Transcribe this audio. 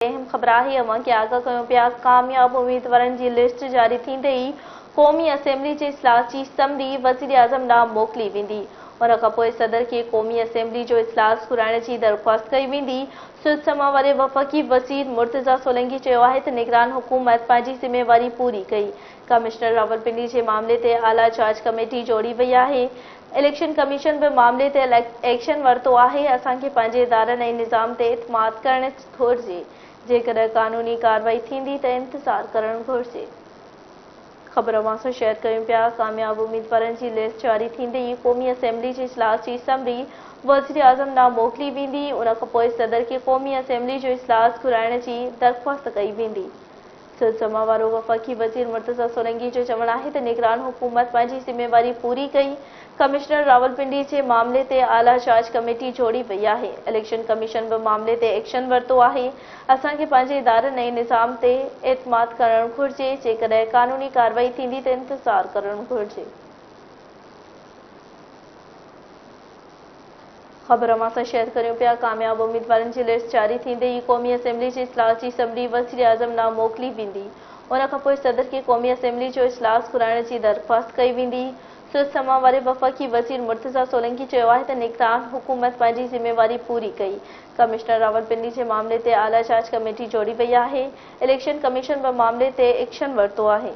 अहम ख़बर है अवां खे आगाह कयूं पिया। कामयाब उम्मीदवारनि जी लिस्ट जारी थींदे ई क़ौमी असेंबली जे इजलास जी समरी वज़ीर आज़म ॾांहुं मोकिली वेंदी। उन खां पोइ सदर खे क़ौमी असेंबली जो इजलास घुराइण जी दरख़्वास्त कई वेंदी। सुचमा वारे वफ़ाक़ी वज़ीर मुर्तज़ा सोलंकी चयो आहे त निगरान हुकूमत पंहिंजी ज़िम्मेवारी पूरी कई। कमिश्नर रावलपिंडी जे मामले ते आला जांच कमेटी जोड़ी वई आहे। इलेक्शन कमीशन बि मामले ते एक्शन वरितो आहे। असांखे पंहिंजे इदारनि ऐं निज़ाम ते इत्माद करणु घुरिजे। जेकॾहिं कानूनी कार्रवाई थींदी त इंतज़ार करणु घुरिजे। ख़बर अवां सां शेयर कयूं पिया। कामयाब उम्मीदवारनि जी लिस्ट जारी थींदे ई क़ौमी असेंबली जे इजलास जी समरी वज़ीर आज़म ॾांहुं मोकिली वेंदी। उन खां पोइ सदर खे क़ौमी असेंबली जो इजलास घुराइण जी दरख़्वास्त कई वेंदी। सुचमा वारो वफ़ाक़ी वज़ीर मुर्तज़ा सोलंकी जो चवणु आहे त निगरान हुकूमत पंहिंजी ज़िम्मेवारी पूरी कई। कमिश्नर रावलपिंडी जे मामले ते आला जांच कमेटी जोड़ी वई आहे। इलेक्शन कमीशन बि मामले ते एक्शन वरितो आहे। असांखे पंहिंजे इदारनि ऐं निज़ाम ते एतमाद करणु घुरिजे। जेकॾहिं कानूनी कार्रवाई थींदी त इंतज़ार करणु घुरिजे। ख़बर अवां सां शेयर करियूं पिया। कामयाब उम्मीदवारनि जी लिस्ट जारी थींदे ई क़ौमी असेंबली जे इजलास जी समरी वज़ीर आज़म ॾांहुं मोकिली वेंदी। उन खां पोइ सदर खे क़ौमी असेंबली जो इजलास घुराइण जी दरख़्वास्त कई वेंदी। सुचमा वारे वफ़ाक़ी वज़ीर मुर्तज़ा सोलंकी चयो आहे त निगरान हुकूमत पंहिंजी ज़िम्मेवारी पूरी कई। कमिश्नर रावलपिंडी जे मामले ते आला जांच कमेटी जोड़ी वई आहे। इलेक्शन कमीशन बि मामले ते एक्शन वरितो आहे।